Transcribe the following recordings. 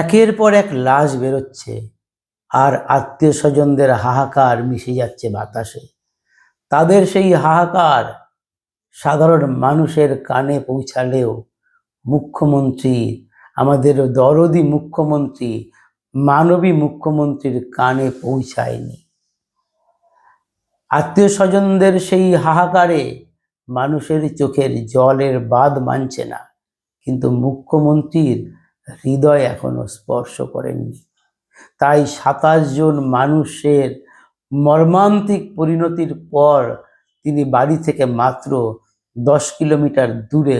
একের পর এক লাশ বেরোচ্ছে, আর আত্মীয় স্বজনদের হাহাকার মিশে যাচ্ছে বাতাসে। তাদের সেই হাহাকার সাধারণ মানুষের কানে পৌঁছালেও মুখ্যমন্ত্রী, আমাদের দরদি মুখ্যমন্ত্রী, মানবী মুখ্যমন্ত্রীর কানে পৌঁছায়নি। আত্মীয় স্বজনদের সেই হাহাকারে মানুষের চোখের জলের বাঁধ মানছে না, কিন্তু মুখ্যমন্ত্রীর হৃদয় এখনো স্পর্শ করেননি। তাই 27 জন মানুষের মর্মান্তিক পরিণতির পর তিনি বাড়ি থেকে মাত্র 10 কিলোমিটার দূরে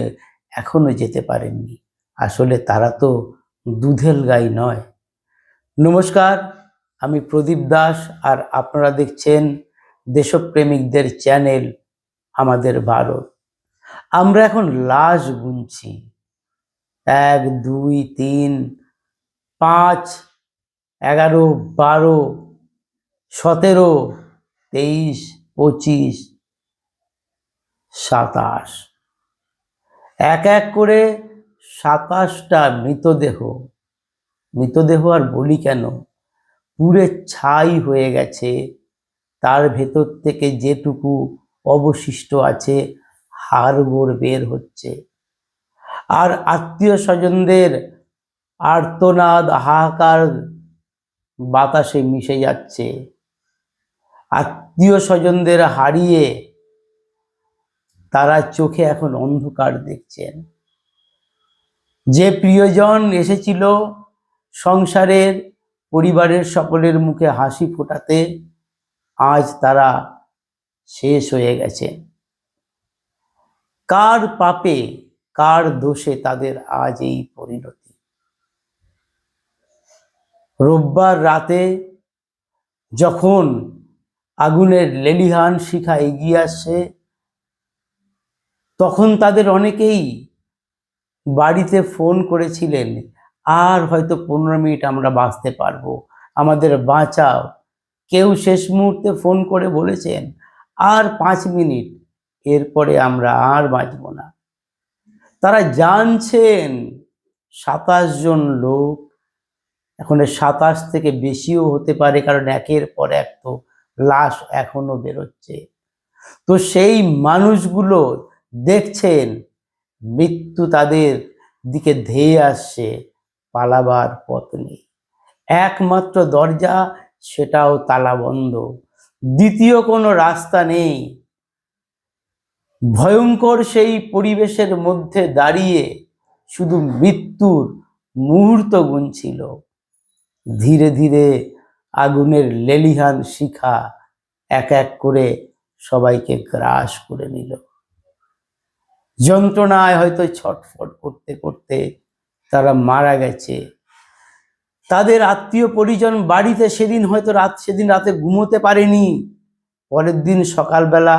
এখনো যেতে পারেননি। আসলে তারা তো দুধেল গাই নয়। নমস্কার, আমি প্রদীপ দাস, আর আপনারা দেখছেন দেশপ্রেমিকদের চ্যানেল আমাদের ভারত। আমরা এখন লাশ গুনছি, 1, 2, 3, 5, 11, 12, 17, 23, 25, 27, এক এক করে 27টা মৃতদেহ আর বলি কেন, পুড়ে ছাই হয়ে গেছে। তার ভেতর থেকে যেটুকু অবশিষ্ট আছে হাড়গোড় বের হচ্ছে, আর আত্মীয় স্বজনদের আর্তনাদ হাহাকার বাতাসে মিশে যাচ্ছে। আত্মীয় স্বজনদের হারিয়ে তারা চোখে এখন অন্ধকার দেখছেন। যে প্রিয়জন এসেছিল সংসারের পরিবারের সকলের মুখে হাসি ফোটাতে, আজ তারা শেষ হয়ে গেছে। কার পাপে, কার দোষে তাদের আজ এই পরিণতি? রোববার রাতে যখন আগুনের লেলিহান শিখা এগিয়ে আসছে, তখন তাদের অনেকেই বাড়িতে ফোন করেছিলেন, আর হয়তো 15 মিনিট আমরা বাঁচতে পারবো, আমাদের বাঁচাও। কেউ শেষ মুহূর্তে ফোন করে বলেছেন আর 5 মিনিট, এরপরে আমরা আর বাঁচব না। তারা জানছেন 27 জন লোক, এখন 27 থেকে বেশিও হতে পারে, কারণ একের পর এক তো লাশ এখনো বেরোচ্ছে। তো সেই মানুষগুলো দেখছেন মৃত্যু তাদের দিকে ধেয়ে আসছে, পালাবার পথ নেই। একমাত্র দরজা, সেটাও তালা বন্ধ, দ্বিতীয় কোনো রাস্তা নেই। ভয়ঙ্কর সেই পরিবেশের মধ্যে দাঁড়িয়ে শুধু মৃত্যুর মুহূর্ত গুনছিল। ধীরে ধীরে আগুনের লেলিহান শিখা এক এক করে সবাইকে গ্রাস করে নিল। যন্ত্রণায় হয়তো ছটফট করতে করতে তারা মারা গেছে। তাদের আত্মীয় পরিজন বাড়িতে সেদিন রাতে ঘুমোতে পারেনি। পরের দিন সকালবেলা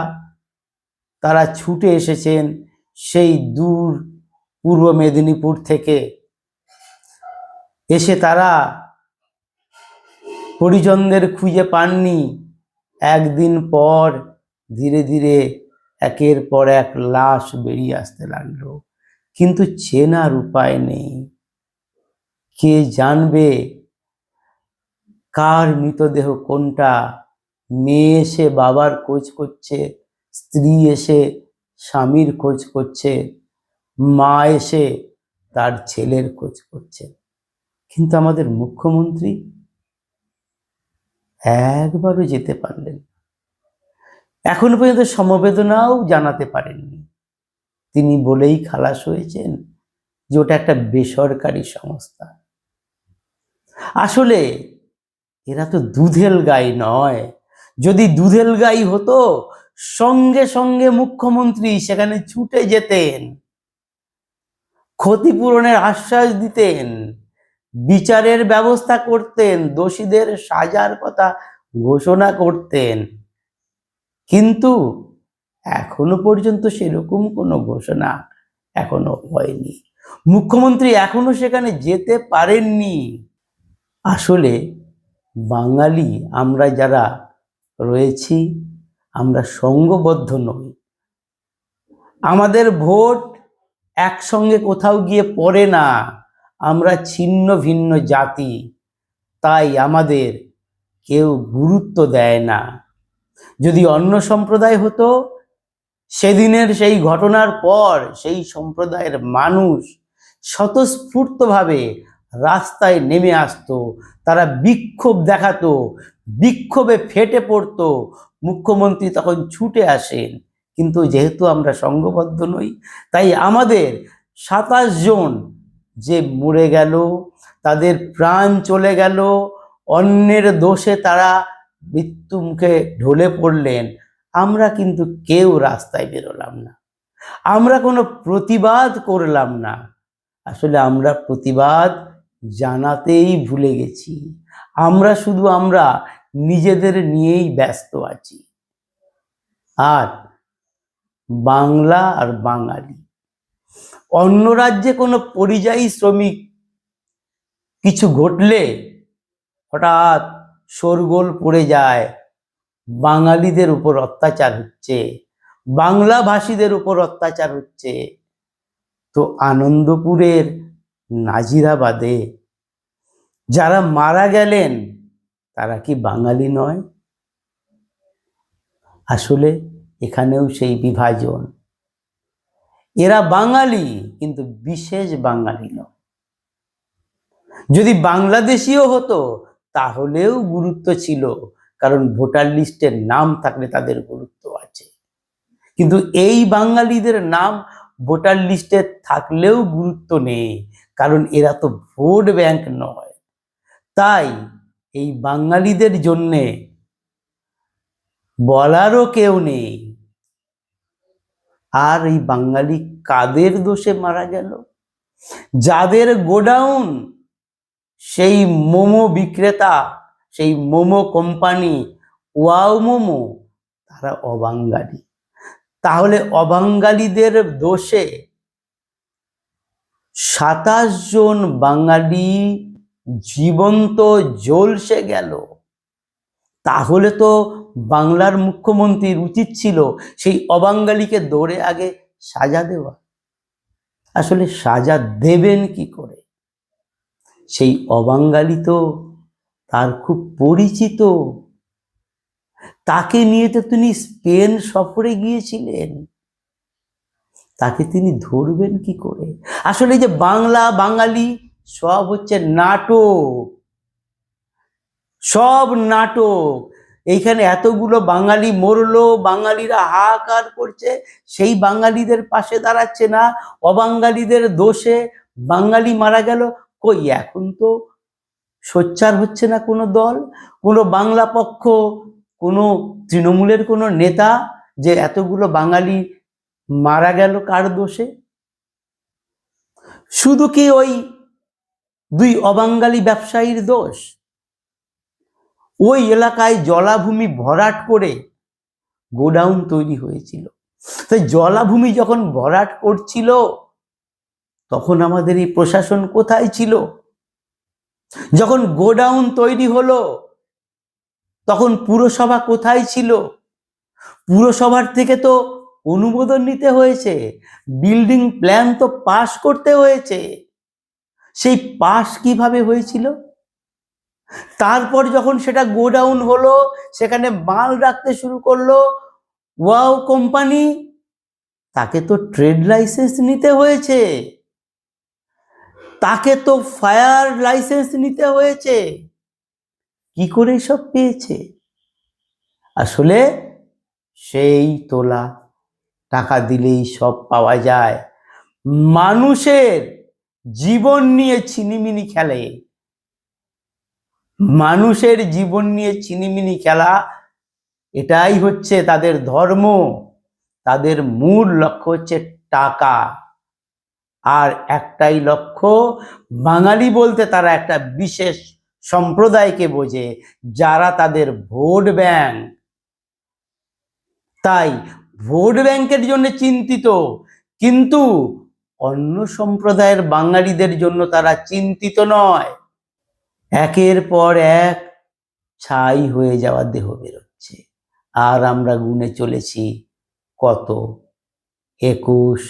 তারা ছুটে এসেছেন সেই দূর পূর্ব মেদিনীপুর থেকে। এসে তারা পরিজনদের খুঁজে পাননি। একদিন পর ধীরে ধীরে একের পর এক লাশ বেরিয়ে আসতে লাগলো, কিন্তু চেনার উপায় নেই। কে জানবে কার মৃতদেহ কোনটা? মেয়ে এসে বাবার খোঁজ করছে, স্ত্রী এসে স্বামীর খোঁজ করছে, মা এসে তার ছেলের খোঁজ করছে, কিন্তু আমাদের মুখ্যমন্ত্রী একবারও যেতে পারলেন, এখনো পর্যন্ত সমবেদনাও জানাতে পারেননি। তিনি বলেই খালাস হয়েছেন যে ওটা একটা বেসরকারি সংস্থা। আসলে এরা তো দুধেল গাই নয়। যদি দুধেল গাই হতো, সঙ্গে সঙ্গে মুখ্যমন্ত্রী সেখানে ছুটে যেতেন, ক্ষতিপূরণের আশ্বাস দিতেন, বিচারের ব্যবস্থা করতেন, দোষীদের সাজার কথা ঘোষণা করতেন। কিন্তু এখনো পর্যন্ত সেরকম কোনো ঘোষণা এখনো হয়নি। মুখ্যমন্ত্রী এখনো সেখানে যেতে পারেননি। আসলে বাঙালি আমরা যারা রয়েছি, আমরা সংঘবদ্ধ নই। আমাদের ভোট একসঙ্গে কোথাও গিয়ে পড়ে না, আমরা ছিন্ন ভিন্ন জাতি, তাই আমাদের কেউ গুরুত্ব দেয় না। যদি অন্য সম্প্রদায় হতো, সেদিনের সেই ঘটনার পর সেই সম্প্রদায়ের মানুষ স্বতঃস্ফূর্তভাবে রাস্তায় নেমে আসতো, তারা বিক্ষোভ দেখাতো, বিক্ষোভে ফেটে পড়তো, মুখ্যমন্ত্রী তখন ছুটে আসেন। কিন্তু যেহেতু আমরা সংঘবদ্ধ নই, তাই আমাদের 27 জন যে মরে গেল, তাদের প্রাণ চলে গেল, অন্যের দোষে তারা মৃত্যু মুখে ঢলে পড়লেন, আমরা কিন্তু কেউ রাস্তায় বেরোলাম না, আমরা কোনো প্রতিবাদ করলাম না। আসলে আমরা প্রতিবাদ জানাতেই ভুলে গেছি। আমরা নিজেদের নিয়েই ব্যস্ত আছি। আর বাংলা আর বাঙালি, অন্য রাজ্যে কোনো পরিযায়ী শ্রমিক কিছু ঘটলে হঠাৎ শোরগোল পড়ে যায়, বাঙালিদের উপর অত্যাচার হচ্ছে, বাংলা ভাষীদের উপর অত্যাচার হচ্ছে। তো আনন্দপুরের নাজিরাবাদে যারা মারা গেলেন, তারা কি বাঙালি নয়? আসলে এখানেও সেই বিভাজন, এরা বাঙালি কিন্তু বিশেষ বাঙালি নয়। যদি বাংলাদেশিও হতো তাহলেও গুরুত্ব ছিল, কারণ ভোটার লিস্টের নাম থাকলে তাদের গুরুত্ব আছে। কিন্তু এই বাঙালিদের নাম ভোটার লিস্টে থাকলেও গুরুত্ব নেই, কারণ এরা তো ভোট ব্যাংক নয়। তাই এই বাঙালিদের জন্যে বলারও কেউ নেই। আর এই বাঙালি কাদের দোষে মারা গেল? যাদের গোডাউন, সেই মোমো বিক্রেতা, সেই মোমো কোম্পানি ওয়াও মোমো, তারা অবাঙালি। তাহলে অবাঙালিদের দোষে 27 জন বাঙালি জীবন্ত ঝলসে গেল। তাহলে তো বাংলার মুখ্যমন্ত্রীর উচিত ছিল সেই অবাঙালিকে ধরে আগে সাজা দেওয়া। আসলে সাজা দেবেন কি করে? সেই অবাঙালি তো তার খুব পরিচিত, তাকে নিয়ে তো তিনি স্পেন সফরে গিয়েছিলেন, তাকে তিনি ধরবেন কি করে? আসলে যে বাংলা বাঙালি সব হচ্ছে নাটক, সব নাটক। এইখানে এতগুলো বাঙালি মরলো, বাঙালিরা হাহাকার করছে, সেই বাঙালিদের পাশে দাঁড়াচ্ছে না, অবাঙালিদের দোষে বাঙালি মারা গেল। কই, এখন তো সোচ্চার হচ্ছে না কোনো দল, কোনো বাংলা পক্ষ, কোনো তৃণমূলের কোনো নেতা যে এতগুলো বাঙালি মারা গেল কার দোষে? শুধু কি ওই 2 অবাঙালি ব্যবসায়ীর দোষ? ওই এলাকায় জলাভূমি ভরাট করে গোডাউন তৈরি হয়েছিল, তাই জলাভূমি যখন ভরাট করছিল তখন আমাদের এই প্রশাসন কোথায় ছিল? যখন গোডাউন তৈরি হলো তখন পুরসভা কোথায় ছিল? পুরসভার থেকে তো অনুমোদন নিতে হয়েছে, বিল্ডিং প্ল্যান তো পাস করতে হয়েছে। সেই পাস কিভাবে হয়েছিল? তারপর যখন সেটা গোডাউন হলো, সেখানে মাল রাখতে শুরু করলো ওয়াও কোম্পানি, তাকে তো ট্রেড লাইসেন্স নিতে হয়েছে, তাকে তো ফায়ার লাইসেন্স নিতে হয়েছে। কি করে সব পেয়েছে? আসলে সেই তোলা টাকা দিলেই সব পাওয়া যায়। মানুষের জীবন নিয়ে ছিনিমিনি খেলে, মানুষের জীবন নিয়ে ছিনিমিনি খেলা, এটাই হচ্ছে তাদের ধর্ম। তাদের মূল লক্ষ্য হচ্ছে টাকা, আর একটাই লক্ষ্য, বাঙালি বলতে তারা একটা বিশেষ সম্প্রদায়কে বোঝে, যারা তাদের ভোট ব্যাংক। তাই ভোট ব্যাংকের জন্য চিন্তিত, কিন্তু অন্য সম্প্রদায়ের বাঙালিদের জন্য তারা চিন্তিত নয়। একের পর এক ছাই হয়ে যাওয়া দেহ বেরোচ্ছে, আর আমরা গুনে চলেছি কত, 21,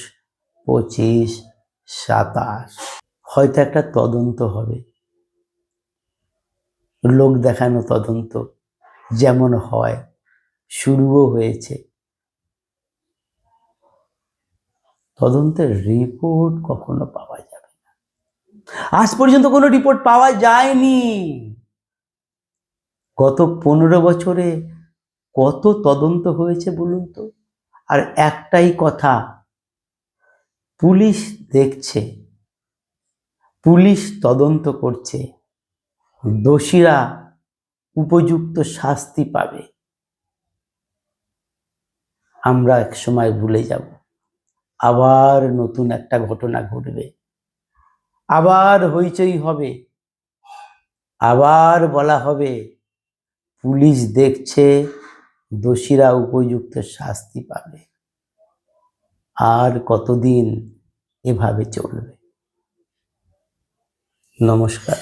25, 27। হয়তো একটা তদন্ত হবে, লোক দেখানো তদন্ত, যেমন হয়, শুরুও হয়েছে। তদন্তের রিপোর্ট কখনো পাওয়া যাবে না, আজ পর্যন্ত কোনো রিপোর্ট পাওয়া যায়নি। গত 15 বছরে কত তদন্ত হয়েছে বলুন তো? আর একটাই কথা, পুলিশ দেখছে, পুলিশ তদন্ত করছে, দোষীরা উপযুক্ত শাস্তি পাবে। আমরা এক সময় ভুলে যাব, আবার নতুন একটা ঘটনা ঘটবে, আবার হইচই হবে, আবার বলা হবে পুলিশ দেখছে, দোষীরা উপযুক্ত শাস্তি পাবে। আর কতদিন এভাবে চলবে? নমস্কার।